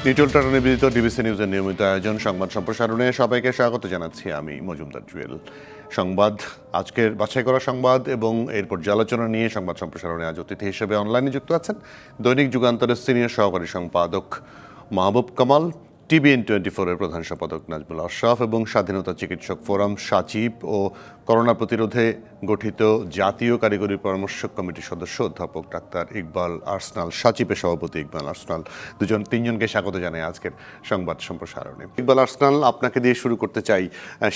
Nitol tata নিবেদিত DBC নিউজের নিয়মিত আয়োজন সংবাদ সম্প্রসারণে সবাইকে স্বাগত জানাচ্ছি আমি মজুমদার জুয়েল। সংবাদ আজকের বাছাই করা সংবাদ এবং এর পর্যালোচনা নিয়ে সংবাদ সম্প্রসারণে আজ অতিথি হিসেবে অনলাইনে যুক্ত আছেন দৈনিক যুগান্তরের সিনিয়র সহকারী সম্পাদক মাহবুব কামাল, TVN24 এর প্রধান সম্পাদক নাজমুল আশরাফ এবং স্বাধীনতা চিকিৎসক ফোরাম সাচিব ও করোনা প্রতিরোধে গঠিত জাতীয় কারিগরি পরামর্শক কমিটির সদস্য অধ্যাপক ডাক্তার ইকবাল আর্সনাল, সাচিবের সভাপতি ইকবাল আর্সনাল, তিনজনকে স্বাগত জানাই আজকের সংবাদ সম্প্রসারণে। ইকবাল আর্সনাল, আপনাকে দিয়ে শুরু করতে চাই।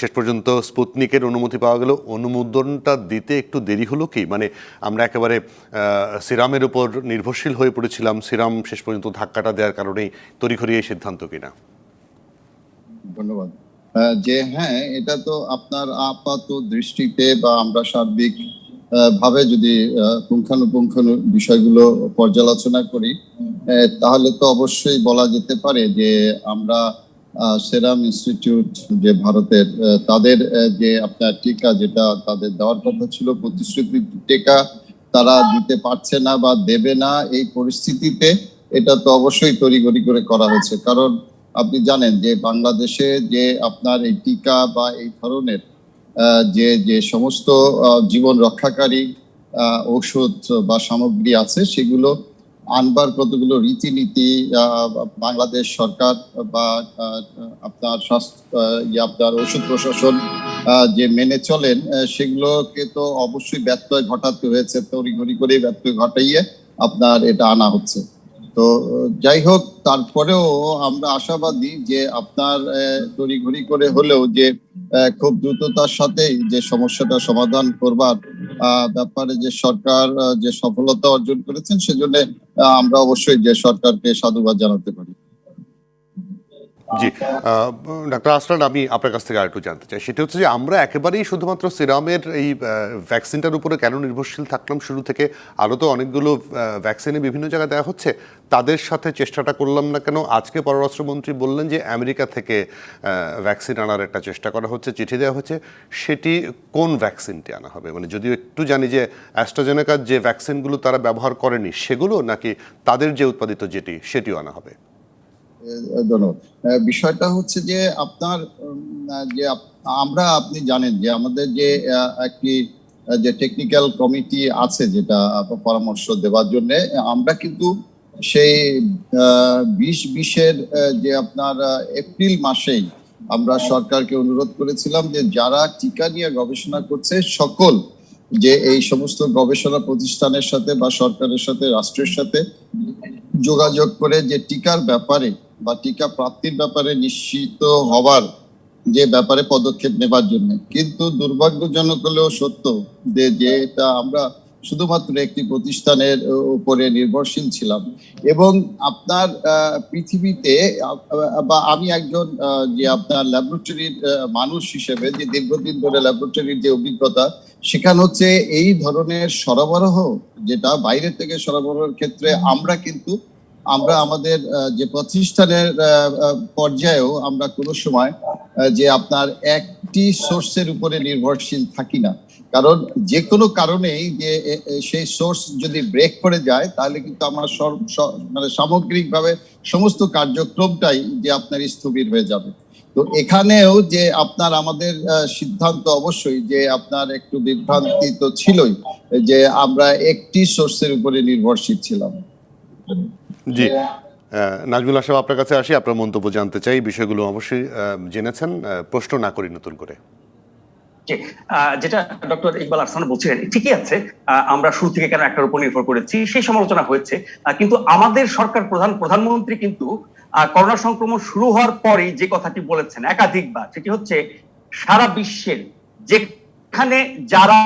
শেষ পর্যন্ত স্পুতনিকের অনুমতি পাওয়া গেল, অনুমোদনটা দিতে একটু দেরি হলো কি? মানে আমরা একেবারে সিরামের উপর নির্ভরশীল হয়ে পড়েছিলাম, সিরাম শেষ পর্যন্ত ধাক্কাটা দেওয়ার কারণেই তড়িঘড়ি এই সিদ্ধান্ত কিনা? ধন্যবাদ। হ্যাঁ, এটা তো আপনার আপাত দৃষ্টিতে বা আমরা সার্বিক ভাবে যদি পুঙ্খানুপুঙ্খ বিষয়গুলো পর্যালোচনা করি, তাহলে তো অবশ্যই বলা যেতে পারে যে আমরা সেরাম ইনস্টিটিউট যে ভারতের, তাদের যে আপনার টিকা যেটা তাদের দেওয়ার কথা ছিল, প্রতিশ্রুতি টিকা তারা দিতে পারছে না বা দেবে না, এই পরিস্থিতিতে এটা তো অবশ্যই তড়িঘড়ি করে করা হয়েছে। কারণ আপনি জানেন যে বাংলাদেশে যে আপনার এই টিকা বা এই ধরনের যে যে সমস্ত জীবন রক্ষাকারী ঔষধ বা সামগ্রী আছে, সেগুলো আনবার কতগুলো রীতিনীতি বাংলাদেশ সরকার বা আপনার আপনার ওষুধ প্রশাসন যে মেনে চলেন, সেগুলোকে তো অবশ্যই ব্যত্যয় ঘটাতে হয়েছে। তড়িঘড়ি করে ব্যত্যয় ঘটাইয়ে আপনার এটা আনা হচ্ছে। তো যাই হোক, তারপরেও আমরা আশাবাদী যে আপনার তড়িঘড়ি করে হলেও যে খুব দ্রুততার সাথে যে সমস্যাটা সমাধান করবার ব্যাপারে যে সরকার যে সফলতা অর্জন করেছেন, সেজন্য আমরা অবশ্যই যে সরকারকে সাধুবাদ জানাতে পারি। জি, ডাক্তার আর্সনাল, আমি আপনার কাছ থেকে আরেকটু জানতে চাই। সেটা হচ্ছে যে আমরা একেবারেই শুধুমাত্র সিরামের এই ভ্যাকসিনটার উপরে কেন নির্ভরশীল থাকলাম শুরু থেকে? আরও তো অনেকগুলো ভ্যাকসিনে বিভিন্ন জায়গায় দেওয়া হচ্ছে, তাদের সাথে চেষ্টাটা করলাম না কেন? আজকে পররাষ্ট্রমন্ত্রী বললেন যে আমেরিকা থেকে ভ্যাকসিন আনার একটা চেষ্টা করা হচ্ছে, চিঠি দেওয়া হচ্ছে। সেটি কোন ভ্যাকসিনটি আনা হবে? মানে যদিও একটু জানি যে অ্যাস্ট্রাজেনেকার যে ভ্যাকসিনগুলো তারা ব্যবহার করেনি সেগুলো, নাকি তাদের যে উৎপাদিত যেটি সেটিও আনা হবে? ধন্যবাদ। বিষয়টা হচ্ছে যে আপনার যে আমরা, আপনি জানেন যে আমাদের যে একটি যে টেকনিক্যাল কমিটি আছে যেটা পরামর্শ দেওয়ার জন্য, আমরা কিন্তু সেই 2020-এর যে আপনার এপ্রিল মাসেই আমরা সরকারকে অনুরোধ করেছিলাম যে যারা টিকা নিয়ে গবেষণা করছে সকল যে এই সমস্ত গবেষণা প্রতিষ্ঠানের সাথে বা সরকারের সাথে, রাষ্ট্রের সাথে যোগাযোগ করে যে টিকার ব্যাপারে বা টিকা প্রাপ্তির ব্যাপারে নিশ্চিত হবার যে ব্যাপারে পদক্ষেপ নেবার জন্য। কিন্তু দুর্ভাগ্যজনক হলেও সত্য যে এটা আমরা শুধুমাত্র একটি প্রতিষ্ঠানের উপরে নির্ভরশীল ছিলাম। এবং আপনার পৃথিবীতে বা আমি একজন যে আপনার ল্যাবরেটরির মানুষ হিসেবে যে দীর্ঘদিন ধরে ল্যাবরেটরির যে অভিজ্ঞতা, সেখানে হচ্ছে এই ধরনের সরবরাহ, যেটা বাইরে থেকে সরবরাহের ক্ষেত্রে আমরা আমাদের যে প্রতিষ্ঠানের পর্যায়েও আমরা কোনো সময় যে আপনার একটি সোর্সের উপরে নির্ভরশীল থাকি না। কারণ যে কোনো কারণেই যে সেই সোর্স যদি ব্রেক করে যায়, তাহলে কিন্তু আমার মানে সামগ্রিকভাবে সমস্ত কার্যক্রমটাই যে আপনার স্থবির হয়ে যাবে। তো এখানেও যে আপনার আমাদের সিদ্ধান্ত অবশ্যই যে আপনার একটু বিভ্রান্তি তো ছিলই, যে আমরা একটি সোর্সের উপরে নির্ভরশীল ছিলাম। জি, নাজমুল আশরাফ, আপনার কাছে আসি, আপনার মন্তব্য জানতে চাই। বিষয়গুলো অবশ্যই জেনেছেন, প্রশ্ন না করি নতুন করে। যেটা ডক্টর ইকবাল আহসান বলছিলেন ঠিকই আছে। আমরা শুরু থেকে কেন একটার উপর নির্ভর করেছি সেই সমালোচনা হয়েছে, কিন্তু আমাদের সরকার প্রধানমন্ত্রী কিন্তু করোনা সংক্রমণ শুরু হওয়ার পরেই যে কথাটি বলেছেন একাধিকবার, সেটি হচ্ছে সারা বিশ্বের যেখানে যারা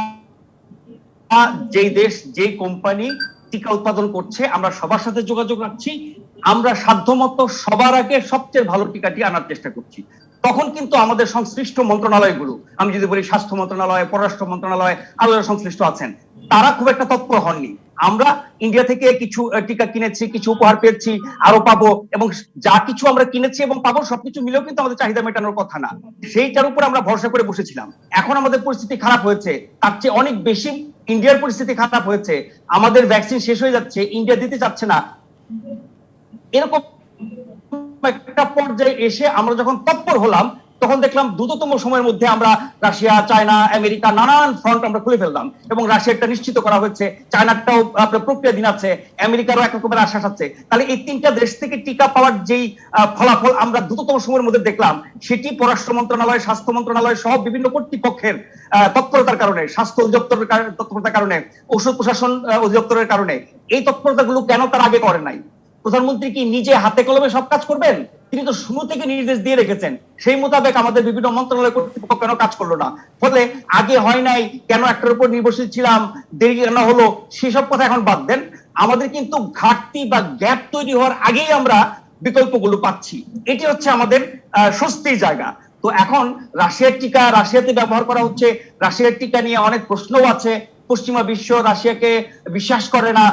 যেই দেশ যেই কোম্পানি টিকা উৎপাদন করছে, আমরা সবার সাথে যোগাযোগ রাখছি, আমরা সাধ্যমতো সবার আগে সবচেয়ে ভালো টিকাটি আনার চেষ্টা করছি। তখন কিন্তু আমাদের সংশ্লিষ্ট মন্ত্রণালয়গুলো, আমি যদি বলি স্বাস্থ্য মন্ত্রণালয়, পররাষ্ট্র মন্ত্রণালয়, আরো যারা সংশ্লিষ্ট আছেন, তারা খুব একটা তৎপর হননি। আমরা ইন্ডিয়া থেকে কিছু টিকা কিনেছি, কিছু উপহার পেয়েছি, আরো পাবো, এবং যা কিছু আমরা কিনেছি এবং পাবো সবকিছু মিলেও কিন্তু আমাদের চাহিদা মেটানোর কথা না। সেইটার উপর আমরা ভরসা করে বসেছিলাম। এখন আমাদের পরিস্থিতি খারাপ হয়েছে, তার চেয়ে অনেক বেশি ইন্ডিয়ার পরিস্থিতি খারাপ হয়েছে। আমাদের ভ্যাকসিন শেষ হয়ে যাচ্ছে, ইন্ডিয়া দিতে চাচ্ছে না। এরকম একটা পর্যায়ে এসে আমরা যখন তৎপর হলাম, তখন দেখলাম দ্রুততম সময়ের মধ্যে আমরা রাশিয়া, চায়না, আমেরিকা নানান ফ্রন্ট আমরা খুলে ফেললাম, এবং রাশিয়াটা নিশ্চিত করা হয়েছে, চায়নাটাও আপনার প্রক্রিয়াধীন আছে, আমেরিকারও এক রকমের আশ্বাস আছে। তাহলে এই তিনটা দেশ থেকে টিকা পাওয়ার যেই ফলাফল আমরা দ্রুততম সময়ের মধ্যে দেখলাম, সেটি পররাষ্ট্র মন্ত্রণালয়, স্বাস্থ্য মন্ত্রণালয় সহ বিভিন্ন কর্তৃপক্ষের তৎপরতার কারণে, স্বাস্থ্য অধিদপ্তরের তৎপরতার কারণে, ঔষধ প্রশাসন অধিদপ্তরের কারণে। এই তৎপরতাগুলো কেন তার আগে করে নাই? প্রধানমন্ত্রী কি নিজে হাতে কলমে সব কাজ করবেন? তিনি তো শুরু থেকে নির্দেশ দিয়ে রেখেছেন, সেই মোতাবেক আমাদের বিভিন্ন মন্ত্রণালয় কর্তৃপক্ষ কেন কাজ করলো না? ফলে আগে হয় নাই কেন, একটার উপর নির্ভরশীল ছিলাম, দেরি কেন হলো, সেসব কথা এখন বাদ দেন। আমাদের কিন্তু ঘাটতি বা গ্যাপ তৈরি হওয়ার আগেই আমরা বিকল্পগুলো পাচ্ছি, এটি হচ্ছে আমাদের স্বস্তির জায়গা। তো এখন রাশিয়ার টিকা রাশিয়াতে ব্যবহার করা হচ্ছে, রাশিয়ার টিকা নিয়ে অনেক প্রশ্নও আছে। পশ্চিমা বিশ্ব রাশিয়াকে বিশ্বাস করে না,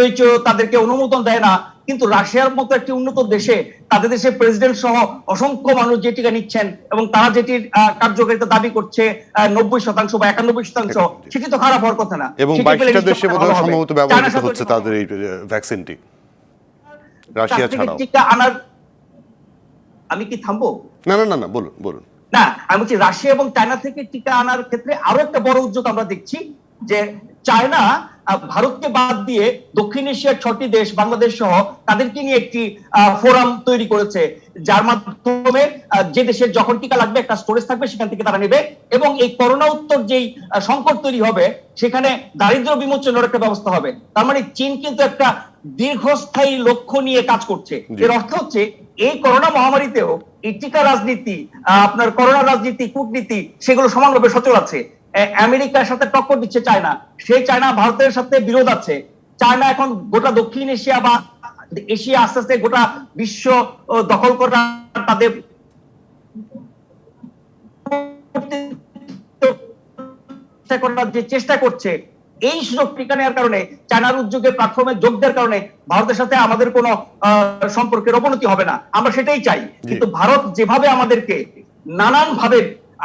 WHO তাদেরকে অনুমোদন দেয় না, কিন্তু রাশিয়ার মতো একটি উন্নত দেশে, তাদের দেশের প্রেসিডেন্ট সহ অসংখ্য মানুষ যে টিকা নিচ্ছেন এবং তারা যেটির কার্যকারিতা দাবি করছে 90% বা 91%, সেটি তো খারাপ হওয়ার কথা না। এবং 22টা দেশে বোধহয় সম্ভবত ব্যবহৃত হচ্ছে তাদের এই ভ্যাকসিনটি, রাশিয়া ছাড়াও। টিকা আনার, আমি কি থামবো? না না না না, বলুন বলুন। না, আমি বলছি রাশিয়া এবং চায়না থেকে টিকা আনার ক্ষেত্রে আরো একটা বড় উদ্যোগ আমরা দেখছি, যে চায়না ভারতকে বাদ দিয়ে দক্ষিণ এশিয়ার 6টি দেশ, বাংলাদেশ সহ, তাদেরকে নিয়ে একটি ফোরাম তৈরি করেছে, যার মাধ্যমে যে দেশের যখন টিকা লাগবে একটা স্টোরেজ থাকবে, সেখান থেকে তারা নেবে, এবং এই করোনা উত্তর যেই সংকট তৈরি হবে, সেখানে দারিদ্র্য বিমোচনের একটা ব্যবস্থা হবে। তার মানে চীন কিন্তু একটা দীর্ঘস্থায়ী লক্ষ্য নিয়ে কাজ করছে। এর অর্থ হচ্ছে এই করোনা মহামারীতেও এই টিকা রাজনীতি, আপনার করোনা রাজনীতি, কূটনীতি, সেগুলো সমানভাবে সচল আছে। আমেরিকার সাথে টক্কর দিচ্ছে চায়না, সেই চায়না ভারতের সাথে বিরোধ আছে। চায়না এখন গোটা দক্ষিণ এশিয়া বা এশিয়া আস্তে আস্তে গোটা বিশ্ব দখল করা তাদের যে চেষ্টা করছে, এই সুযোগ টিকা নেওয়ার কারণে, চায়নার উদ্যোগে প্ল্যাটফর্মে যোগ দেওয়ার কারণে ভারতের সাথে আমাদের কোনো সম্পর্কের অবনতি হবে না, আমরা সেটাই চাই। কিন্তু ভারত যেভাবে আমাদেরকে নানান ভাবে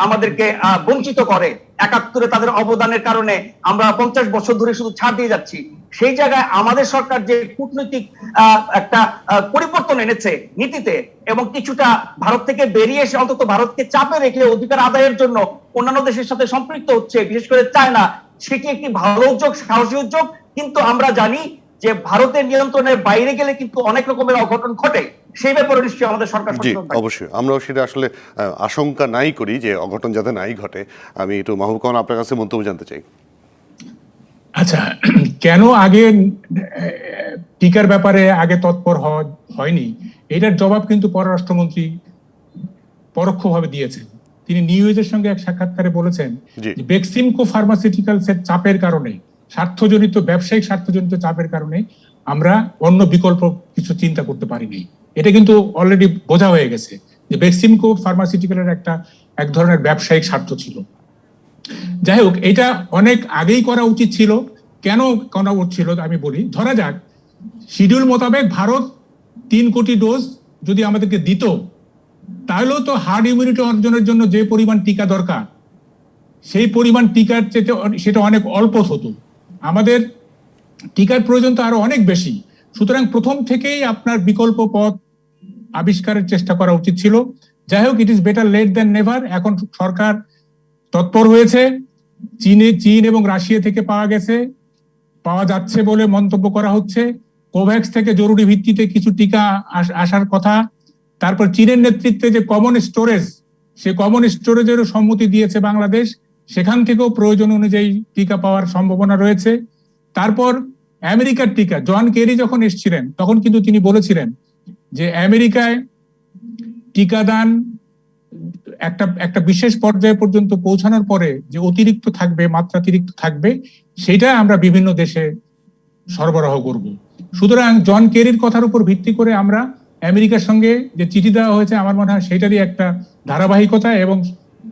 আমাদেরকে বঞ্চিত করে, 71-এ তাদের অবদানের কারণে আমরা 50 বছর ধরে শুধু ছাড় দিয়ে যাচ্ছি, সেই জায়গায় আমাদের সরকার যে কূটনৈতিক একটা পরিবর্তন এনেছে নীতিতে, এবং কিছুটা ভারত থেকে বেরিয়ে এসে অন্তত ভারতকে চাপে রেখে অধিকার আদায়ের জন্য অন্যান্য দেশের সাথে সম্পৃক্ত হচ্ছে, বিশেষ করে চায়না, সেটি একটি ভালো উদ্যোগ, সাহসী উদ্যোগ। কিন্তু আমরা জানি যে ভারতের নিয়ন্ত্রণের বাইরে গেলে কিন্তু অনেক রকমের অঘটন ঘটে, সেই ব্যাপারে নিশ্চয়ই আমাদের সরকার সচেতন থাকবে। অবশ্যই আমরাও সেটা আসলে আশঙ্কা নাই করি যে অঘটন যাতে নাই ঘটে। আমি একটু মাহবুব খান আপনার কাছে মন্তব্য জানতে চাই। আচ্ছা, কেন আগে টিকার ব্যাপারে আগে তৎপর হয়নি, এটার জবাব কিন্তু পররাষ্ট্রমন্ত্রী পরোক্ষভাবে দিয়েছেন। তিনি নিউজের সঙ্গে এক সাক্ষাৎকারে বলেছেন যে বেক্সিমকো ফার্মাসিউটিক্যালসের চাপের কারণে, স্বার্থজনিত ব্যবসায়িক স্বার্থজনিত চাপের কারণে আমরা অন্য বিকল্প কিছু চিন্তা করতে পারিনি। এটা কিন্তু অলরেডি বোঝা হয়ে গেছে যে বেক্সিমকো ফার্মাসিউটিক্যালের এক ধরনের ব্যবসায়িক স্বার্থ ছিল। যাই হোক, এটা অনেক আগেই করা উচিত ছিল। কেন করা উচিত ছিল আমি বলি। ধরা যাক শিডিউল মোতাবেক ভারত 3 কোটি ডোজ যদি আমাদেরকে দিত, তাহলেও তো হার্ড ইমিউনিটি অর্জনের জন্য যে পরিমাণ টিকা দরকার, সেই পরিমাণ টিকার চেয়ে সেটা অনেক অল্প হতো। আমাদের টিকার প্রয়োজন তো আরো অনেক বেশি। সুতরাং প্রথম থেকেই আপনার বিকল্প পথ আবিষ্কারের চেষ্টা করা উচিত ছিল। যাই হোক, it is better late than never. এখন সরকার তৎপর হয়েছে। চীন এবং রাশিয়া থেকে পাওয়া যাচ্ছে বলে মন্তব্য করা হচ্ছে। কোভ্যাক্স থেকে জরুরি ভিত্তিতে কিছু টিকা আসার কথা। তারপর চীনের নেতৃত্বে যে কমন স্টোরেজ, সে কমন স্টোরেজেরও সম্মতি দিয়েছে বাংলাদেশ, সেখান থেকেও প্রয়োজন অনুযায়ী টিকা পাওয়ার সম্ভাবনা রয়েছে। তারপর আমেরিকার টিকা, জন কেরি যখন এসেছিলেন তখন কিন্তু তিনি বলেছিলেন যে আমেরিকায় টিকাদান একটা বিশেষ পর্যায় পর্যন্ত পৌঁছানোর পরে যে অতিরিক্ত থাকবে, মাত্রাতিরিক্ত থাকবে, সেটা আমরা বিভিন্ন দেশে সরবরাহ করব। সুতরাং জন কেরির কথার উপর ভিত্তি করে আমরা আমেরিকার সঙ্গে যে চিঠি দেওয়া হয়েছে, আমার মনে হয় সেটারই একটা ধারাবাহিকতা, এবং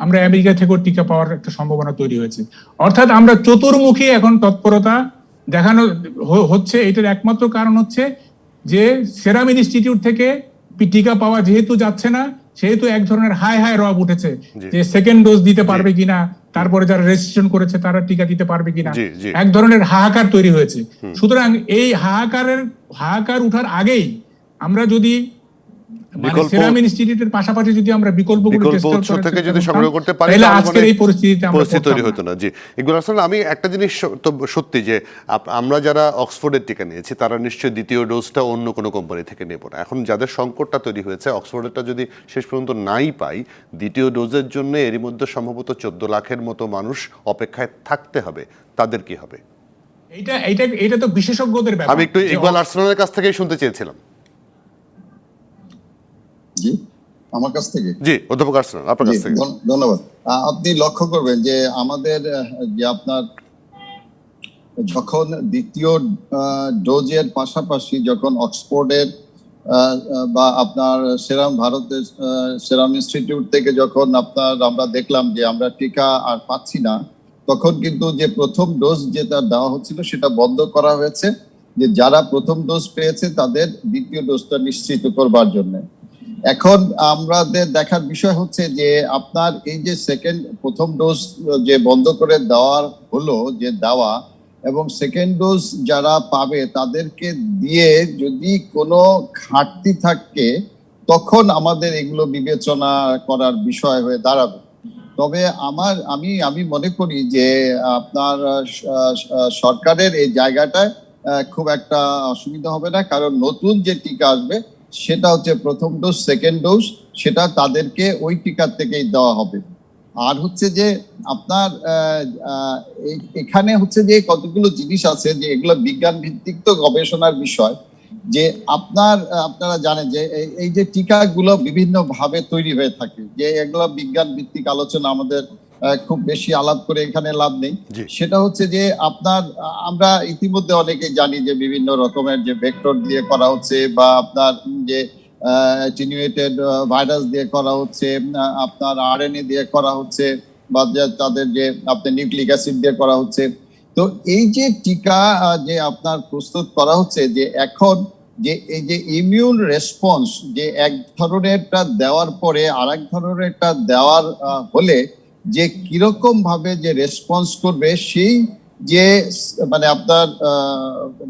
আমরা আমেরিকা থেকেও টিকা পাওয়ার একটা সম্ভাবনা তৈরি হয়েছে। অর্থাৎ আমরা চতুর্মুখী এখন তৎপরতা দেখানো হচ্ছে। এটার একমাত্র কারণ হচ্ছে যে সেরাম ইনস্টিটিউট থেকে টিকা পাওয়া যেহেতু যাচ্ছে না, সেহেতু এক ধরনের হাই রব উঠেছে যে সেকেন্ড ডোজ দিতে পারবে কিনা, তারপরে যারা রেজিস্ট্রেশন করেছে তারা টিকা দিতে পারবে কিনা, এক ধরনের হাহাকার তৈরি হয়েছে। সুতরাং এই হাহাকার উঠার আগেই আমরা যদি সেরাম ইনস্টিটিউটের পাশাপাশি যদি আমরা বিকল্পগুলো বিকল্প চেষ্টা উৎস করার থেকে চেষ্টা যদি করতাম, সংগ্রহ করতে পারি তাহলে তাহলে আজকের এই পরিস্থিতিতে আমরা পরিস্থিতি তৈরি পড়তাম হতো না। না। জি, ইকবাল হাসান, আমি একটা জিনিস তো সত্যি যে আমরা যারা অক্সফোর্ডের টিকা নিয়েছি তারা নিশ্চয়ই দ্বিতীয় ডোজটা অন্য কোনো কোম্পানি থেকে নেব না। এখন যাদের সংকটটা তৈরি হয়েছে, অক্সফোর্ডেরটা যদি শেষ পর্যন্ত নাই পাই, দ্বিতীয় ডোজের জন্য এরই মধ্যে সম্ভবত 14 লাখের মতো মানুষ অপেক্ষায় থাকতে হবে, তাদের কি হবে? এটা তো বিশেষজ্ঞদের ব্যাপার। আমি একটু ইকবাল আরসালানের কাছ থেকেই শুনতে চেয়েছিলাম। জি, আমার কাছ থেকে। জি, অধ্যাপক আরসালান, আপনার কাছ থেকে। ধন্যবাদ। আপনি লক্ষ্য করবেন যে আমাদের যে আপনার যখন দ্বিতীয় ডোজের পাশাপাশি যখন অক্সফোর্ডের বা আপনার ভারতের সেরাম ইনস্টিটিউট থেকে যখন আমরা দেখলাম যে আমরা টিকা আর পাচ্ছি না, তখন কিন্তু যে প্রথম ডোজ যেটা দেওয়া হচ্ছিল সেটা বন্ধ করা হয়েছে, যে যারা প্রথম ডোজ পেয়েছে তাদের দ্বিতীয় ডোজটা নিশ্চিত করবার জন্য। এখন আমাদের দেখার বিষয় হচ্ছে যে আপনার এই যে প্রথম ডোজ যে বন্ধ করে দেওয়ার হলো, যে দেওয়া এবং সেকেন্ড ডোজ যারা পাবে তাদেরকে দিয়ে যদি কোনো ঘাটতি থাকে তখন আমাদের এগুলো বিবেচনা করার বিষয় হয়ে দাঁড়াবে। তবে আমি মনে করি যে আপনার সরকারের এই জায়গাটায় খুব একটা অসুবিধা হবে না, কারণ নতুন যে টিকা আসবে সেটা হচ্ছে প্রথম ডোজ, সেকেন্ড ডোজ, সেটা তাদেরকে ওই টিকার থেকেই দেওয়া হবে। আর হচ্ছে যে আপনার এখানে হচ্ছে যে কতগুলো জিনিস আছে যে এগুলো বিজ্ঞান ভিত্তিক তো গবেষণার বিষয়, যে আপনারা জানেন যে এই যে টিকাগুলো বিভিন্ন ভাবে তৈরি হয়ে থাকে, যে এগুলো বিজ্ঞান ভিত্তিক আলোচনা আমাদের খুব বেশি আলাপ করে এখানে লাভ নেই। সেটা হচ্ছে যে আমরা ইতিমধ্যে অনেকেই জানি যে বিভিন্ন রকমের যে ভেক্টর দিয়ে করা হচ্ছে, বা আপনার যে অ্যাটেনুয়েটেড ভাইরাস দিয়ে করা হচ্ছে, আপনার আরএনএ দিয়ে করা হচ্ছে, বা তাদের যে আপনার নিউক্লিক অ্যাসিড দিয়ে করা হচ্ছে। তো এই যে টিকা যে আপনার প্রস্তুত করা হচ্ছে, যে এখন যে এই যে ইমিউন রেসপন্স, যে এক ধরনেরটা দেওয়ার পরে আরেক ধরনেরটা দেওয়ার হলে যে কিরকম ভাবে যে রেসপন্স করবে, সেই যে মানে আপনার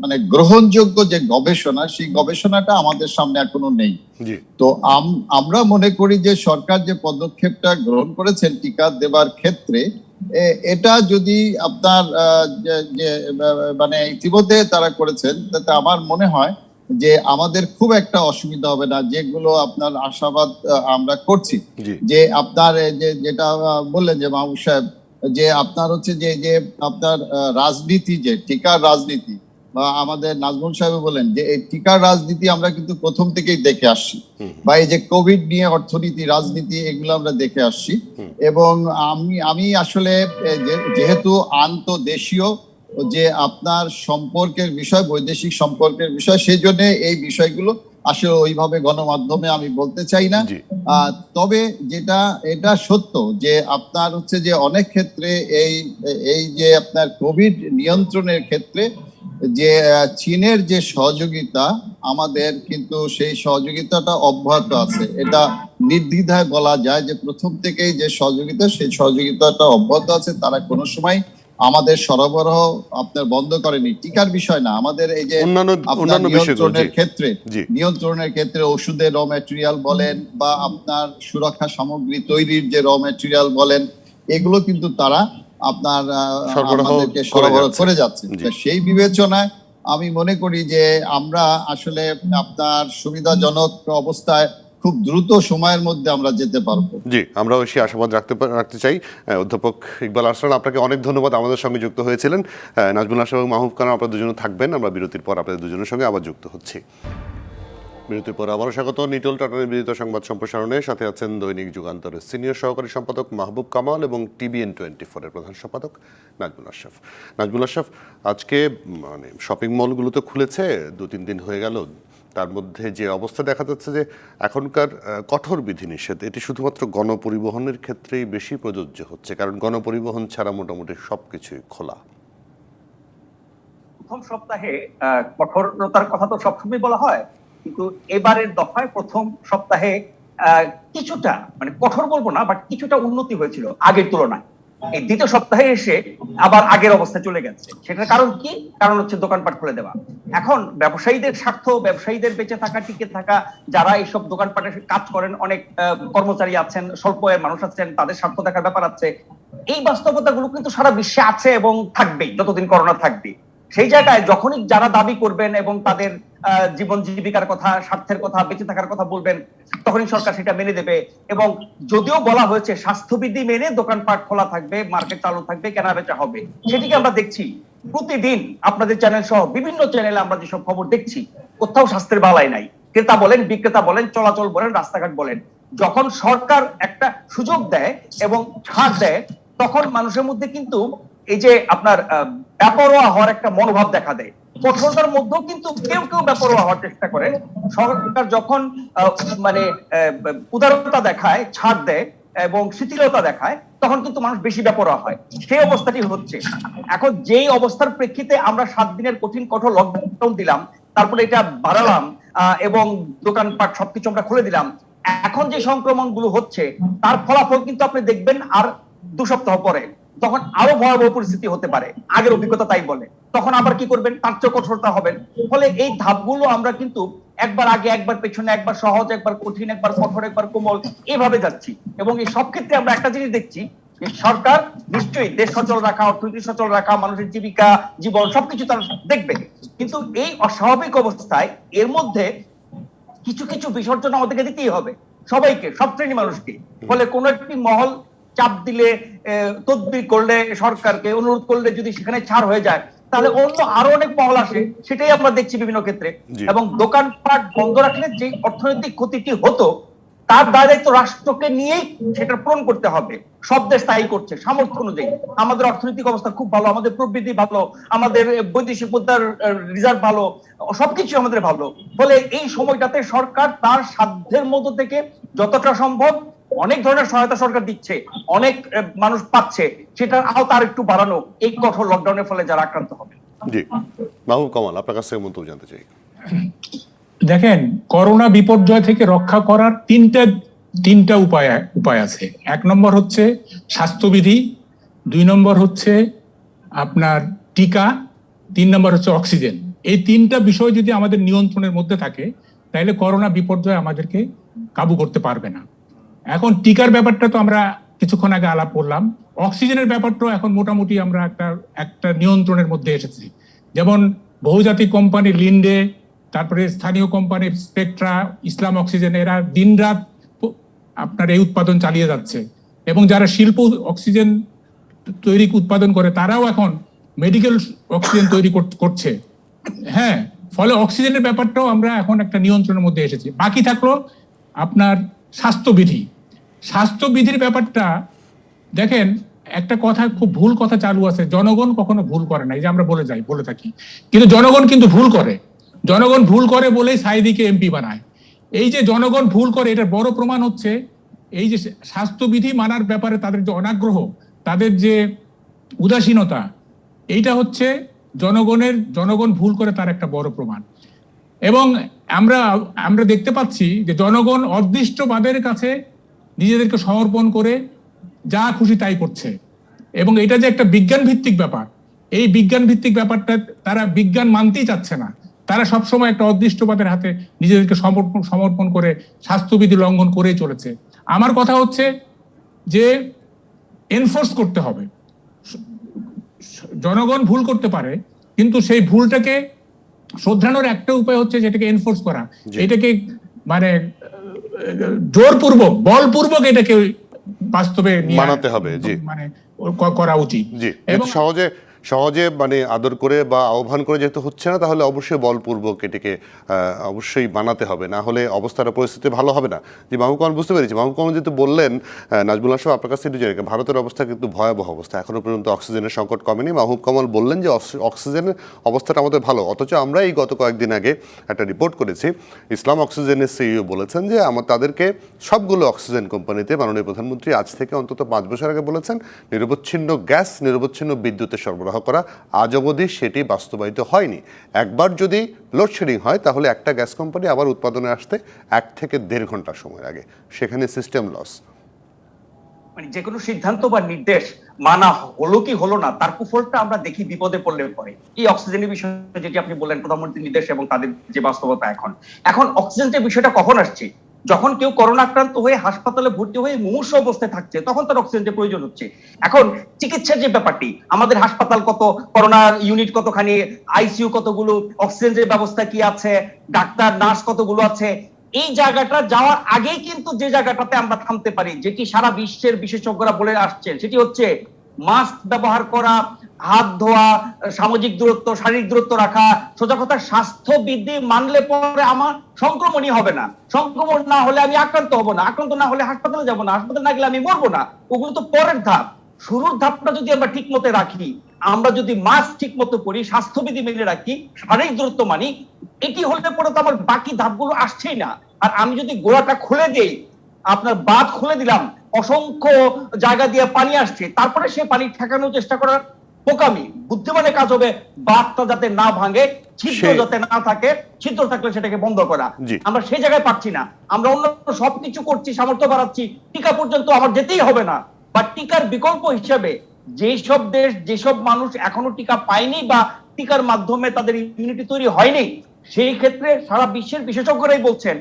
মানে গ্রহণযোগ্য যে গবেষণা, সেই গবেষণাটা আমাদের সামনে এখনো নেই। তো আমরা মনে করি যে সরকার যে পদক্ষেপটা গ্রহণ করেছেন টিকা দেবার ক্ষেত্রে, এটা যদি আপনার যে মানে ইতিমধ্যে তারা করেছেন, তাতে আমার মনে হয় যে আমাদের খুব একটা অসুবিধা হবে না, যেগুলো আপনার আশাবাদ আমরা করছি। যে আপনার যেটা বললেন যে মাহবুব সাহেব, যে আপনার হচ্ছে যে আপনার রাজনীতি, যে টিকার রাজনীতি, বা আমাদের নাজমুল সাহেব বলেন যে এই টিকার রাজনীতি আমরা কিন্তু প্রথম থেকেই দেখে আসছি, বা এই যে কোভিড নিয়ে অর্থনীতি রাজনীতি, এগুলো আমরা দেখে আসছি। এবং আমি আসলে যেহেতু আন্তদেশীয় যে আপনার সম্পর্কের বিষয়, বৈদেশিক সম্পর্কের বিষয়, সেই জন্য এই বিষয়গুলো আসলে ওইভাবে গণমাধ্যমে আমি বলতে চাই না। তবে এটা সত্য যে আপনার হচ্ছে যে অনেক ক্ষেত্রে এই যে আপনার কোভিড নিয়ন্ত্রণের ক্ষেত্রে যে চীনের যে সহযোগিতা, আমাদের কিন্তু সেই সহযোগিতাটা অব্যাহত আছে। এটা নির্দ্বিধায় বলা যায় যে প্রথম থেকেই যে সহযোগিতা, সেই সহযোগিতাটা অব্যাহত আছে। তারা কোনো সময় আমাদের সরবরাহ আপনার বন্ধ করেনি। টিকার বিষয় না, আমাদের এই যে নিয়ন্ত্রণের ক্ষেত্রে ওষুধের র ম্যাটেরিয়াল বলেন, বা আপনার সুরক্ষা সামগ্রী তৈরির যে র ম্যাটেরিয়াল বলেন, এগুলো কিন্তু তারা আপনার আমাদেরকে সরবরাহ করে যাচ্ছে। সেই বিবেচনায় আমি মনে করি যে আমরা আসলে আপনার সুবিধাজনক অবস্থায় খুব দ্রুত সময়ের মধ্যে আমরা যেতে পারবো। জি, আমরা অবশ্যই সেই আশাবাদ রাখতে চাই। অধ্যাপক ইকবাল আরসালান, আপনাকে অনেক ধন্যবাদ আমাদের সঙ্গে যুক্ত হয়েছিলেন। নাজমুল হাসান এবং মাহবুব কালাম, আপনারা দুজনে থাকবেন। আমরা বিরতির পর আপনাদের দুজনের সঙ্গে আবার যুক্ত হচ্ছি। বিরতির পর আবারও স্বাগত নিটোল টাটা নিবেদিত সংবাদ সম্প্রসারণে। সাথে আছেন দৈনিক যুগান্তরের সিনিয়র সহকারী সম্পাদক মাহবুব কামাল এবং TVN 24 এর প্রধান সম্পাদক নাজমুল আশরাফ। নাজমুল আশরাফ, আজকে মানে শপিং মলগুলো তো খুলেছে, 2-3 দিন হয়ে গেল। তার মধ্যে যে অবস্থা দেখা যাচ্ছে যে এখনকার কঠোর বিধিনিষেধ, এটি শুধুমাত্র গণপরিবহনের ক্ষেত্রেই বেশি প্রযোজ্য হচ্ছে, কারণ গণপরিবহন ছাড়া মোটামুটি সবকিছুই খোলা। প্রথম সপ্তাহে কঠোরতার কথা তো সবসময় বলা হয়, কিন্তু এবারের দফায় প্রথম সপ্তাহে কিছুটা, মানে কঠোর বলবো না, বাট কিছুটা উন্নতি হয়েছিল আগের তুলনায়। এই দ্বিতীয় সপ্তাহে এসে আবার আগের অবস্থায় চলে গেছে। সেটার কারণ কি? কারণ হচ্ছে দোকানপাট খুলে দেওয়া। এখন ব্যবসায়ীদের স্বার্থ, ব্যবসায়ীদের বেঁচে থাকা, টিকে থাকা, যারা এইসব দোকানপাটে কাজ করেন, অনেক কর্মচারী আছেন, স্বল্প আয়ের মানুষ আছেন, তাদের স্বার্থ দেখার ব্যাপার আছে। এই বাস্তবতাগুলো কিন্তু সারা বিশ্বে আছে এবং থাকবেই যতদিন করোনা থাকবে। সেই জায়গায় যখনই যারা দাবি করবেন এবং তাদের জীবন জীবিকার কথা, স্বার্থের কথা, বেঁচে থাকার কথা বলবেন, তখনই সরকার সেটা মেনে দেবে। এবং যদিও বলা হয়েছে স্বাস্থ্যবিধি মেনে দোকানপাট খোলা থাকবে, মার্কেট চালু থাকবে, কেনা বেচা হবে, সেটিকে আমরা দেখছি প্রতিদিন আপনাদের চ্যানেল সহ বিভিন্ন চ্যানেলে আমরা যেসব খবর দেখছি, কোথাও স্বাস্থ্যের বালাই নাই। ক্রেতা বলেন, বিক্রেতা বলেন, চলাচল বলেন, রাস্তাঘাট বলেন, যখন সরকার একটা সুযোগ দেয় এবং ছাড় দেয়, তখন মানুষের মধ্যে কিন্তু এই যে আপনার বেপরোয়া হওয়ার একটা মনোভাব দেখা দেয়। কঠোরতার মধ্যেও কিন্তু কেউ কেউ বেপরোয়া হওয়ার চেষ্টা করেন। সরকার যখন মানে উদারতা দেখায়, ছাড় দেয় এবং শিথিলতা দেখায়, তখন কিন্তু মানুষ বেশি বেপরোয়া হয়। সেই অবস্থাটি হচ্ছে এখন। যেই অবস্থার প্রেক্ষিতে আমরা 7 দিনের কঠোর লকডাউন দিলাম, তারপরে এটা বাড়ালাম এবং দোকানপাট সবকিছু আমরা খুলে দিলাম, এখন যে সংক্রমণ গুলো হচ্ছে তার ফলাফল কিন্তু আপনি দেখবেন আর 2 সপ্তাহ পরে, তখন আরো ভয়াবহ পরিস্থিতি হতে পারে। আগের অভিজ্ঞতা তাই বলে। তখন আবার কি করবেন? তার চেয়ে কঠোরতা হবেন। ফলে এই ধাপগুলো আমরা কিন্তু একবার আগে, একবার পেছনে, একবার সহজ, একবার কঠিন, একবার কঠোর, একবার কোমল, এইভাবে যাচ্ছি। এবং এই সব ক্ষেত্রে আমরা একটা জিনিস দেখছি, সরকার নিশ্চয়ই দেশ সচল রাখা, অর্থনীতি সচল রাখা, মানুষের জীবিকা, জীবন সবকিছু তারা দেখবে। কিন্তু এই অস্বাভাবিক অবস্থায় এর মধ্যে কিছু কিছু বিসর্জন আমাদেরকে দিতেই হবে, সবাইকে, সব শ্রেণী মানুষকে। ফলে কোন একটি মহল চাপ দিলে, তদবির করলে, সরকারকে অনুরোধ করলে যদি সেখানে ছাড় হয়ে যায়, তাহলে অন্য আরো অনেক মহল আসে। সেটাই আমরা দেখছি বিভিন্ন ক্ষেত্রে। এবং দোকানপাট বন্ধ রাখলে যে অর্থনৈতিক ক্ষতিটি হতো, তার দায়িত্ব রাষ্ট্রকে নিয়েই সেটা পূরণ করতে হবে। সব দেশ তাই করছে সামর্থ্য অনুযায়ী। আমাদের অর্থনৈতিক অবস্থা খুব ভালো, আমাদের প্রবৃদ্ধি ভালো, আমাদের বৈদেশিক মুদ্রার রিজার্ভ ভালো, সবকিছু আমাদের ভালো। ফলে এই সময়টাতে সরকার তার সাধ্যের মধ্যে থেকে যতটা সম্ভব, অনেক ধরনের সহায়তা সরকার দিচ্ছে, অনেক মানুষ পাচ্ছে, সেটার আওতা আর একটু বাড়ানো এই কঠোর লকডাউনের ফলে যারা আক্রান্ত হবে। জি, মাহবুব কামাল, আপনার কাছ থেকে মন্তব্য জানতে চাই। দেখেন, করোনা বিপর্যয় থেকে রক্ষা করার তিনটা উপায় আছে। 1 নম্বর হচ্ছে স্বাস্থ্যবিধি, 2 নম্বর হচ্ছে আপনার টিকা, 3 নম্বর হচ্ছে অক্সিজেন। এই 3টা বিষয় যদি আমাদের নিয়ন্ত্রণের মধ্যে থাকে, তাহলে করোনা বিপর্যয় আমাদেরকে কাবু করতে পারবে না। এখন টিকার ব্যাপারটা তো আমরা কিছুক্ষণ আগে আলাপ করলাম। অক্সিজেনের ব্যাপারটাও এখন মোটামুটি আমরা একটা নিয়ন্ত্রণের মধ্যে এসেছি। যেমন বহুজাতিক কোম্পানি লিন্ডে, তারপরে স্থানীয় কোম্পানি স্পেকট্রা, ইসলাম অক্সিজেন, এরা দিনরাত আপনার এই উৎপাদন চালিয়ে যাচ্ছে। এবং যারা শিল্প অক্সিজেন তৈরি উৎপাদন করে, তারাও এখন মেডিকেল অক্সিজেন তৈরি করছে। হ্যাঁ, ফলে অক্সিজেনের ব্যাপারটাও আমরা এখন একটা নিয়ন্ত্রণের মধ্যে এসেছি। বাকি থাকলো আপনার স্বাস্থ্যবিধির ব্যাপারটা। দেখেন, একটা কথা, খুব ভুল কথা চালু আছে, জনগণ কখনো ভুল করে না, এই যে আমরা বলে থাকি, কিন্তু জনগণ কিন্তু ভুল করে। জনগণ ভুল করে বলেই সাইদিকে এমপি বানায়। এই যে জনগণ ভুল করে, এটার বড় প্রমাণ হচ্ছে এই যে স্বাস্থ্যবিধি মানার ব্যাপারে তাদের যে অনাগ্রহ, তাদের যে উদাসীনতা, এইটা হচ্ছে জনগণ ভুল করে তার একটা বড় প্রমাণ। এবং আমরা দেখতে পাচ্ছি যে জনগণ অদৃষ্টবাদের কাছে নিজেদেরকে সমর্পণ করে যা খুশি তাই করছে। এবং এটা যে একটা বিজ্ঞান ভিত্তিক ব্যাপার, এই বিজ্ঞান ভিত্তিক ব্যাপারটা তারা বিজ্ঞান মানতেই চাচ্ছে না। তারা সবসময় একটা অদৃষ্টবাদের হাতে নিজেদেরকে সমর্পণ করে স্বাস্থ্যবিধি লঙ্ঘন করেই চলেছে। আমার কথা হচ্ছে যে এনফোর্স করতে হবে। জনগণ ভুল করতে পারে, কিন্তু সেই ভুলটাকে শোধরানোর একটা উপায় হচ্ছে যেটাকে এনফোর্স করা। এটাকে মানে জোরপূর্বক, বলপূর্বক এটাকে বাস্তবে মানাতে হবে। জি, মানে করা উচিত। জি, এবং সহজে মানে আদর করে বা আহ্বান করে যেহেতু হচ্ছে না, তাহলে অবশ্যই বলপূর্বক এটাকে অবশ্যই বানাতে হবে, না হলে অবস্থার পরিস্থিতি ভালো হবে না। যে মাহবুব কামাল, বুঝতে পেরেছি মাহবুব কামাল যেহেতু বললেন, নাজমুল হাসান আপনার কাছে একটু ভারতের অবস্থা কিন্তু ভয়াবহ অবস্থা, এখনো পর্যন্ত অক্সিজেনের সংকট কমেনি। মাহবুব কামাল বললেন যে অক্সিজেনের অবস্থাটা আমাদের ভালো, অথচ আমরা এই গত কয়েকদিন আগে একটা রিপোর্ট করেছি, ইসলাম অক্সিজেনের সিইও বলেছেন যে তাদেরকে সবগুলো অক্সিজেন কোম্পানিতে মাননীয় প্রধানমন্ত্রী আজ থেকে অন্তত 5 বছর আগে বলেছেন নিরবচ্ছিন্ন গ্যাস, নিরবচ্ছিন্ন বিদ্যুতের সরবরাহ করা। আজ অবধি সেটি বাস্তবায়িত হয়নি। একবার যদি লোডশেডিং হয়, তাহলে একটা গ্যাস কোম্পানি আবার উৎপাদনে আসতে 1 থেকে 1.5 ঘন্টা সময় লাগে, সেখানে সিস্টেম লস। মানে যে কোনো সিদ্ধান্ত বা নির্দেশ মানা হলো কি হলো না তার কুফলটা আমরা দেখি বিপদে পড়লে পরে। এই অক্সিজেনের বিষয়টা যেটি আপনি বললেন প্রধানমন্ত্রীর নির্দেশ এবং তাদের যে বাস্তবতা এখন অক্সিজেনের বিষয়টা কখন আসছে? যখন কেউ করোনা আক্রান্ত হয়ে হাসপাতালে ভর্তি হয়ে মুমূর্ষু অবস্থায় থাকছে তখন তার অক্সিজেনের প্রয়োজন হচ্ছে। এখন চিকিৎসার যে ব্যাপারটি, আমাদের হাসপাতাল কত, করোনা ইউনিট কতখানি, আইসিইউ কতগুলো, অক্সিজেনের ব্যবস্থা কি আছে, ডাক্তার নার্স কতগুলো আছে, এই জায়গাটা যাওয়ার আগেই কিন্তু যে জায়গাটাতে আমরা থামতে পারি, যেটি সারা বিশ্বের বিশেষজ্ঞরা বলে আসছেন, সেটি হচ্ছে মাস্ক ব্যবহার করা, হাত ধোয়া, সামাজিক দূরত্ব, শারীরিক দূরত্ব রাখা। সোজা কথা, স্বাস্থ্যবিধি মানলে পরে আমার সংক্রমণই হবে না, সংক্রমণ না হলে আমি আক্রান্ত হব না, আক্রান্ত না হলে হাসপাতালে যাব না, হাসপাতালে না গেলে আমি মরবো না। ওগুলো তো পরের ধাপ। শুরুর ধাপটা যদি আমরা ঠিক মতো রাখি, আমরা যদি মাস্ক ঠিক মতো করি, স্বাস্থ্যবিধি মেনে রাখি, শারীরিক দূরত্ব মানি, এটি হলে পরে তো আমার বাকি ধাপগুলো আসছেই না। আর আমি যদি গোড়াটা খুলে দেই, আপনার বাঁধ খুলে দিলাম, অসংখ্য জায়গা দিয়ে পানি আসছে, তারপরে সে পানি ঠেকানোর চেষ্টা করার বোকামি। বুদ্ধিমানের কাজ হবে বাঁধটা যাতে না ভাঙে, ছিদ্র যাতে না থাকে, ছিদ্র থাকলে সেটাকে বন্ধ করা। আমরা সেই জায়গায় পাচ্ছি না। আমরা অন্য সবকিছু করছি, সামর্থ্য বাড়াচ্ছি, টিকা পর্যন্ত আমার যেতেই হবে না। বা টিকার বিকল্প হিসেবে যেসব দেশ, যেসব মানুষ এখনো টিকা পায়নি বা টিকার মাধ্যমে তাদের ইমিউনিটি তৈরি হয়নি, সেই ক্ষেত্রে সারা বিশ্বের বিশেষজ্ঞরাই বলছেন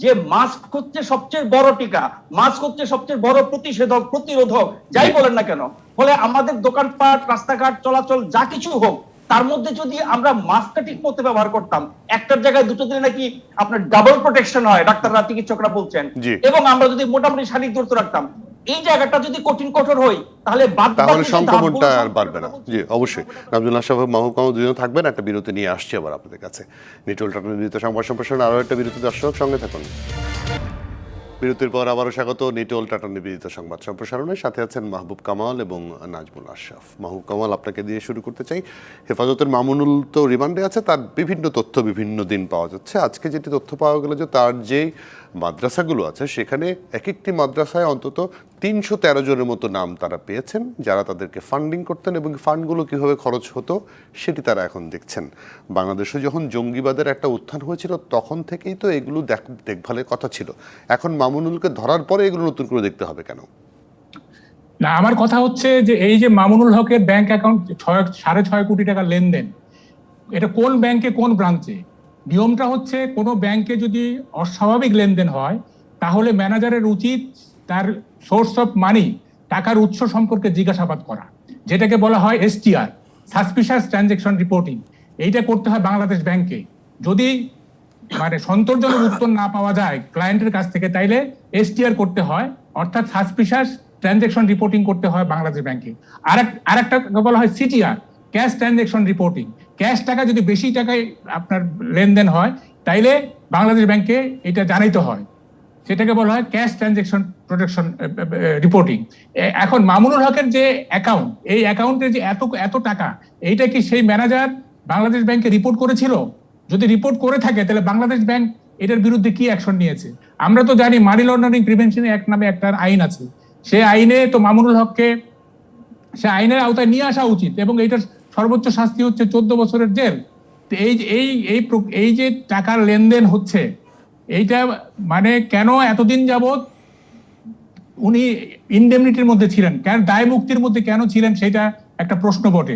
যে মাস্ক হচ্ছে সবচেয়ে বড় টিকা, মাস্ক হচ্ছে সবচেয়ে বড় প্রতিষেধক, প্রতিরোধক, যাই বলেন না কেন। ফলে আমাদের দোকানপাট, রাস্তাঘাট, চলাচল যা কিছু হোক, তার মধ্যে যদি আমরা মাস্কটা ঠিক মতো ব্যবহার করতাম, একটার জায়গায় দুটো দিলে নাকি আপনার ডাবল প্রোটেকশন হয়, ডাক্তাররা, চিকিৎসকরা বলছেন। এবং আমরা যদি মোটামুটি শারীরিক দূরত্ব রাখতাম, এই জায়গাটা যদি কঠোর হয়, তাহলে সংক্রমণটা আর বাড়বে না। জি, অবশ্যই। নাজমুল আশরাফ, মাহবুব কামাল দুজন থাকবেন। একটা বিরতি নিয়ে আসছি আবার আপনাদের কাছে। নিটোল টাটার নিবেদিত সংবাদ সম্প্রসারণ আরও একটা বিরতি, দর্শক সঙ্গে থাকুন। বিরতির পর আবারও স্বাগত নিটোল টাটার নিবেদিত সংবাদ সম্প্রসারণের সাথে আছেন মাহবুব কামাল এবং নাজমুল আশরাফ। মাহবুব কামাল, আপনাকে দিয়ে শুরু করতে চাই। হেফাজতের মামুনুল তো রিমান্ডে আছে, তার বিভিন্ন তথ্য বিভিন্ন দিন পাওয়া যাচ্ছে। আজকে যেটি তথ্য পাওয়া গেল যে তার যে মাদ্রাসাগুলো আছে সেখানে এক একটি মাদ্রাসায় অন্তত 313 জনের মতো নাম তারা পেয়েছেন, যারা তাদেরকে ফান্ডিং করতেন, এবং ফান্ডগুলো কীভাবে খরচ হতো সেটি তারা এখন দেখছেন। বাংলাদেশে যখন জঙ্গিবাদের একটা উত্থান হয়েছিল তখন থেকেই তো এগুলো দেখভালের কথা ছিল। এখন মামুনুলকে ধরার পরে এগুলো নতুন করে দেখতে হবে কেন? না, আমার কথা হচ্ছে যে এই যে মামুনুল হকের ব্যাংক অ্যাকাউন্ট 6.5 কোটি টাকা লেনদেন, এটা কোন ব্যাংকে কোন ব্রাঞ্চে? নিয়মটা হচ্ছে কোনো ব্যাংকে যদি অস্বাভাবিক লেনদেন হয় তাহলে ম্যানেজারের উচিত তার সোর্স অফ মানি, টাকার উৎস সম্পর্কে জিজ্ঞাসাবাদ করা, যেটাকে বলা হয় STR, সাসপিশিয়াস ট্রানজাকশন রিপোর্টিং। এইটা করতে হয় বাংলাদেশ ব্যাংকে। যদি মানে সন্তোষজনক উত্তর না পাওয়া যায় ক্লায়েন্টের কাছ থেকে, তাইলে STR করতে হয়, অর্থাৎ সাসপিশিয়াস ট্রানজাকশন রিপোর্টিং করতে হয় বাংলাদেশ ব্যাংকে। আরেকটা বলা হয় CTR, cash transaction reporting. Cash টাকা যদি বেশি টাকায় আপনার লেনদেন হয় তাইলে বাংলাদেশ ব্যাংকে এটা জানাইতে হয়, সেটাকে বলা হয় ক্যাশ ট্রানজাকশন প্রোটেকশন রিপোর্টিং। এখন মামুনুল হকের যে অ্যাকাউন্ট, এই অ্যাকাউন্টে যে এত টাকা, এইটা কি সেই ম্যানেজার বাংলাদেশ ব্যাংকে রিপোর্ট করেছিল? যদি রিপোর্ট করে থাকে তাহলে বাংলাদেশ ব্যাংক এটার বিরুদ্ধে কি অ্যাকশন নিয়েছে? আমরা তো জানি মানি লন্ডারিং প্রিভেনশন অ্যাক্ট নামে একটা আইন আছে, সে আইনে তো মামুনুল হককে সে আইনের আওতায় নিয়ে আসা উচিত, এবং এইটার সর্বোচ্চ শাস্তি হচ্ছে 14 বছরের জেল। এই যে টাকার লেনদেন হচ্ছে, এইটা মানে কেন এতদিন যাবত উনি ইনডেমনিটির মধ্যে ছিলেন, কেন দায় মুক্তির মধ্যে কেন ছিলেন, সেটা একটা প্রশ্ন বটে।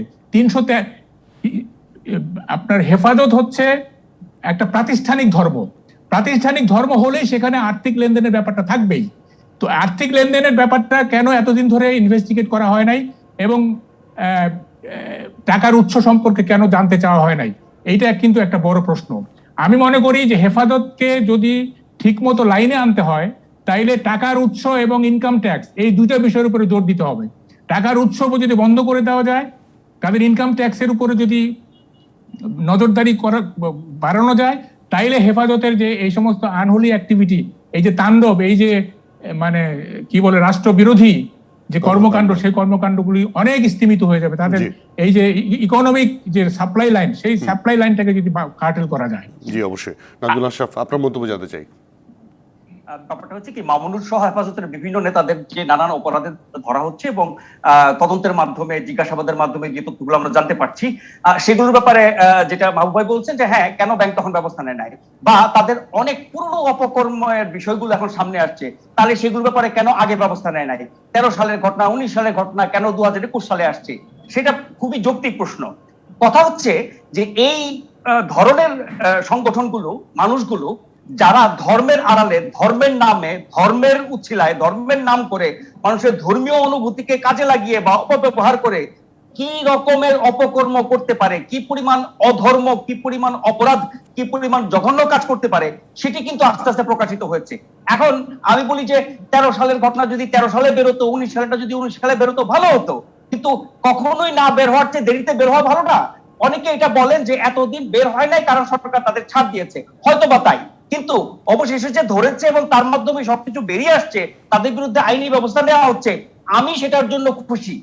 আপনার হেফাজত হচ্ছে একটা প্রাতিষ্ঠানিক ধর্ম হলেই সেখানে আর্থিক লেনদেনের ব্যাপারটা থাকবেই। তো আর্থিক লেনদেনের ব্যাপারটা কেন এতদিন ধরে ইনভেস্টিগেট করা হয় নাই, এবং টাকার উৎস সম্পর্কে কেন জানতে চাওয়া হয় নাই, এইটা কিন্তু একটা বড় প্রশ্ন। আমি মনে করি যে হেফাজতকে যদি ঠিক মতো লাইনে আনতে হয় তাইলে টাকার উৎস এবং ইনকাম ট্যাক্স, এই দুইটা বিষয়ের উপরে জোর দিতে হবে। টাকার উৎস যদি বন্ধ করে দেওয়া যায়, তাদের ইনকাম ট্যাক্সের উপরে যদি নজরদারি বাড়ানো যায়, তাইলে হেফাজতের যে এই সমস্ত আনহোলি অ্যাক্টিভিটি, এই যে তাণ্ডব, এই যে মানে কি বলে রাষ্ট্রবিরোধী যে কর্মকাণ্ড, সেই কর্মকাণ্ডগুলি অনেক স্তীমিত হয়ে যাবে। তাদের এই যে ইকোনমিক যে সাপ্লাই লাইন, সেই সাপ্লাই লাইনটাকে যদি কার্টেল করা যায়। জি, অবশ্যই। নাজমুল আশরাফ, আপনার মন্তব্য জানতে চাই। ব্যাপারটা হচ্ছে কি, মামুনুর সহ হেফাজতের বিভিন্ন নেতাদের যে নানান অপরাধে ধরা হচ্ছে এবং তদন্তের মাধ্যমে, জিজ্ঞাসাবাদের মাধ্যমে যে তথ্যগুলো আমরা জানতে পারছি, সেগুলোর ব্যাপারে যেটা মাহবুব ভাই বলছেন যে হ্যাঁ, কেন ব্যাংক তখন ব্যবস্থা নেয় নাই, বা তাদের অনেক পুরনো অপকর্মের বিষয়গুলো এখন সামনে আসছে, তাহলে সেগুলোর ব্যাপারে কেন আগে ব্যবস্থা নেয় নাই, 13 সালের ঘটনা, 19 সালের ঘটনা কেন 2021 সালে আসছে, সেটা খুবই যৌক্তিক প্রশ্ন। কথা হচ্ছে যে এই ধরনের সংগঠনগুলো, মানুষগুলো যারা ধর্মের আড়ালে, ধর্মের নামে, ধর্মের উছিলায়, ধর্মের নাম করে মানুষের ধর্মীয় অনুভূতিকে কাজে লাগিয়ে বা অপব্যবহার করে কি রকমের অপকর্ম করতে পারে, কি পরিমাণ অধর্ম, কি পরিমাণ অপরাধ, কি পরিমাণ জঘন্য কাজ করতে পারে, সেটি কিন্তু আস্তে আস্তে প্রকাশিত হয়েছে। এখন আমি বলি যে 13 সালের ঘটনা যদি 13 সালে বেরোতো, 19 সালেটা যদি 19 সালে বেরোতো ভালো হতো, কিন্তু কখনোই না বের হওয়ার চেয়ে দেরিতে বের হওয়া ভালো না? অনেকে এটা বলেন যে এতদিন বের হয় নাই কারণ সরকার তাদের ছাড় দিয়েছে, হয়তো বা তাই, কিন্তু অবশেষে যে ধরেছে এবং তার মাধ্যমে সবকিছু বেরিয়ে আসছে, তাদের বিরুদ্ধে আইনি ব্যবস্থা নেওয়া হচ্ছে, আমি সেটার জন্য খুশি।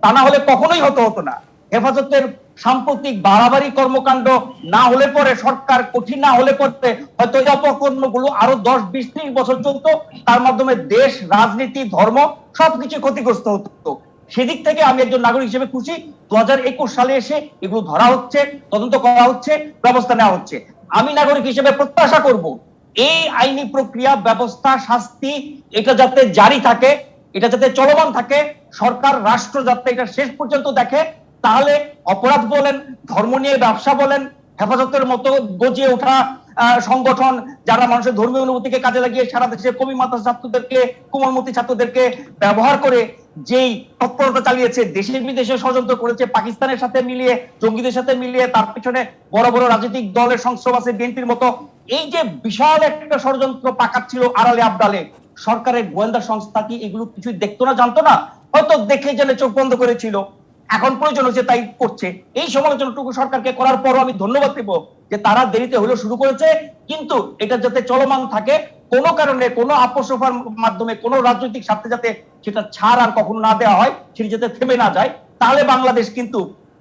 তা না হলে কখনোই হতো না। হেফাজতের সাম্প্রতিক বাড়াবাড়ি কর্মকাণ্ড না হলে পরে, সরকার কঠিন না হলে পরে, হয়তো এই অপকর্মগুলো আরো 10, 20, 30 বছর চলতো, তার মাধ্যমে দেশ, রাজনীতি, ধর্ম সবকিছু ক্ষতিগ্রস্ত হতো। সেদিক থেকে আমি একজন নাগরিক হিসেবে খুশি, 2021 সালে এসে এগুলো ধরা হচ্ছে, তদন্ত করা হচ্ছে, ব্যবস্থা নেওয়া হচ্ছে। আমি নাগরিক হিসেবে প্রত্যাশা করব এই আইনি প্রক্রিয়া, ব্যবস্থা, শাস্তি এটা যাতে জারি থাকে, এটা যাতে চলমান থাকে, সরকার, রাষ্ট্র যাতে এটা শেষ পর্যন্ত দেখে, তাহলে অপরাধ বলেন, ধর্ম নিয়ে ব্যবসা বলেন, হেফাজতের মতো গজিয়ে ওঠা সংগঠন যারা মানুষের ধর্মীয় অনুভূতিকে কাজে লাগিয়ে সারা দেশে কবি মাদ্রাসা ছাত্রদেরকে, কোমলমতি ছাত্রদেরকে ব্যবহার করে যেই তৎপরতা চালিয়েছে, দেশে বিদেশে ষড়যন্ত্র করেছে, পাকিস্তানের সাথে মিলিয়ে, জঙ্গিদের সাথে মিলিয়ে, তার পিছনে বড় বড় রাজনৈতিক দলের সংস্রব আছে, বিএনপির মতো, এই যে বিশাল একটা ষড়যন্ত্র পাকাচ্ছিল আড়ালে আবডালে, সরকারের গোয়েন্দা সংস্থা কি এগুলো কিছুই দেখতো না, জানতো না? হয়তো দেখে জেনে চোখ বন্ধ করেছিল, এখন প্রয়োজন হচ্ছে তাই করছে। এই সমালোচনাটুকু সরকারকে করার পরও আমি ধন্যবাদ দেব যে তারা দেরিতে হলেও শুরু করেছে, কিন্তু এটা যাতে চলমান থাকে, কোনো কারণে, কোনো আপোষের মাধ্যমে, কোনো রাজনৈতিক স্বার্থে যাতে সেটা ছাড় আর কখনো না দেওয়া হয়, সেটি যাতে থেমে না যায়, তাহলে বাংলাদেশ কিন্তু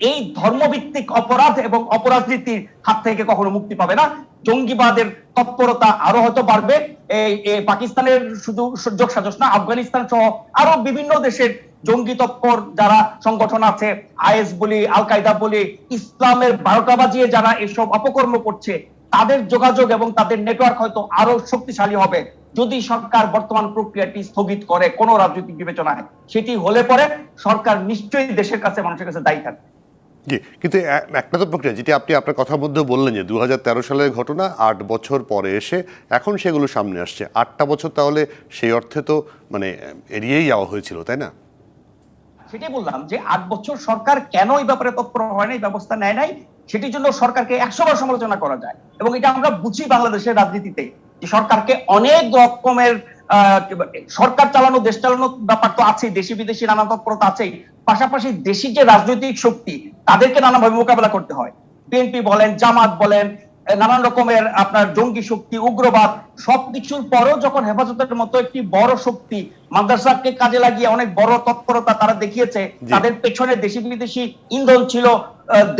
এই ধর্মভিত্তিক অপরাধ এবং অপরাজনীতির হাত থেকে কখনো মুক্তি পাবে না। জঙ্গিবাদের তৎপরতা আরো হয়তো বাড়বে। এই পাকিস্তানের শুধু যোগ সাজস না, আফগানিস্তান সহ আরো বিভিন্ন দেশের জঙ্গি তৎপর যারা সংগঠন আছে, আইএস বলি, আল কায়দা বলি, ইসলামের 12টা বাজিয়ে যারা এসব অপকর্ম করছে, তাদের যোগাযোগ এবং তাদের নেটওয়ার্ক হয়তো আরো শক্তিশালী হবে যদি সরকার বর্তমান প্রক্রিয়াটি স্থগিত করে কোনো রাজনৈতিক বিবেচনায়। সেটি হলে পরে সরকার নিশ্চয়ই দেশের কাছে, মানুষের কাছে দায়ী থাকবে। জি, কিন্তু একটা তো প্রক্রিয়া যেটি আপনি আপনার কথার মধ্যে বললেন যে 2013 সালের ঘটনা 8 বছর পরে এসে এখন সেগুলো সামনে আসছে। 8টা বছর তাহলে সেই অর্থে তো মানে এড়িয়েই যাওয়া হয়েছিল, তাই না? সেটাই বললাম যে 8 বছর সরকার কেন এই ব্যাপারে তৎপর হয় নাই, ব্যবস্থা নেয় নাই, সেটির জন্য সরকারকে 100 বার সমালোচনা করা যায়। এবং এটা আমরা বুঝি বাংলাদেশের রাজনীতিতে যে সরকারকে অনেক রকমের সরকার চালানো, দেশ চালানোর ব্যাপার তো আছেই, দেশি বিদেশি নানা তৎপরতা আছেই, পাশাপাশি দেশি যে রাজনৈতিক শক্তি তাদেরকে নানাভাবে মোকাবেলা করতে হয়। বিএনপি বলেন, জামাত বলেন, নানান রকমের আপনার জঙ্গি শক্তি, উগ্রবাদ, সবকিছুর পরেও যখন হেফাজতের মতো একটি বড় শক্তি মাদ্রাসাকে কাজে লাগিয়ে অনেক বড় তৎপরতা তারা দেখিয়েছে, তাদের পেছনে দেশি বিদেশি ইন্ধন ছিল,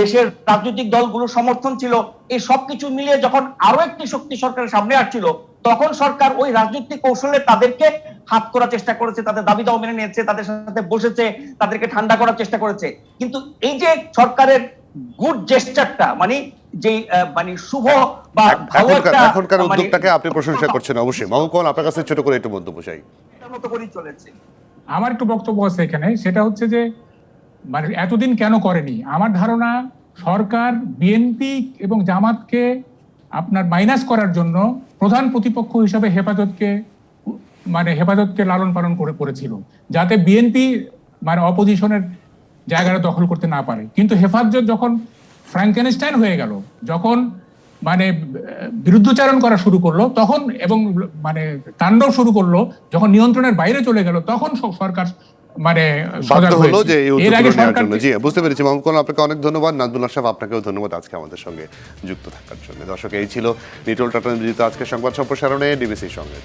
দেশের রাজনৈতিক দলগুলো সমর্থন ছিল, এই সবকিছু মিলিয়ে যখন আরো একটি শক্তি সরকারের সামনে আসছিল, তখন সরকার ওই রাজনৈতিক কৌশলে তাদেরকে হাত করার চেষ্টা করেছে, তাদের দাবি দাওয়া মেনে নিয়েছে, তাদের সাথে বসেছে, তাদেরকে ঠান্ডা করার চেষ্টা করেছে। কিন্তু এই যে সরকারের গুড জেস্টারটা, মানে যে মানে শুভ বা ভালো একটা এখনকার উদ্যোগটাকে আপনি প্রশংসা করছেন অবশ্যই। মাহবুব খান, আপনার কাছে ছোট করে একটু মন্তব্য চাই। এটার মতো করেই চলেছে। আমার একটু বক্তব্য আছে এখানে, সেটা হচ্ছে যে মানে এতদিন কেন করেনি। আমার ধারণা সরকার বিএনপি এবং জামাতকে আপনার মাইনাস করার জন্য প্রধান প্রতিপক্ষ হিসাবে হেফাজতকে লালন পালন করেছিল, যাতে বিএনপি মানে অপোজিশনের জায়গাটা দখল করতে না পারে। কিন্তু হেফাজত যখন ফ্র্যাঙ্কেনস্টাইন হয়ে গেল, যখন মানে বিরুদ্ধচারণ করা শুরু করলো, তখন এবং মানে তাণ্ডব শুরু করলো, যখন নিয়ন্ত্রণের বাইরে চলে গেল, তখন সরকার মানে বাধ্য হলো যে এই উদ্যোগ নেওয়ার জন্য। জি, বুঝতে পেরেছি মাহবুব খান, আপনাকে অনেক ধন্যবাদ। নাজমুল আশরাফ, আপনাকেও ধন্যবাদ আজকে আমাদের সঙ্গে যুক্ত থাকার জন্য। দর্শক, এই ছিল নিটোল টাটা নিবেদিত আজকের সংবাদ সম্প্রসারণে। ডিবিসির সঙ্গে।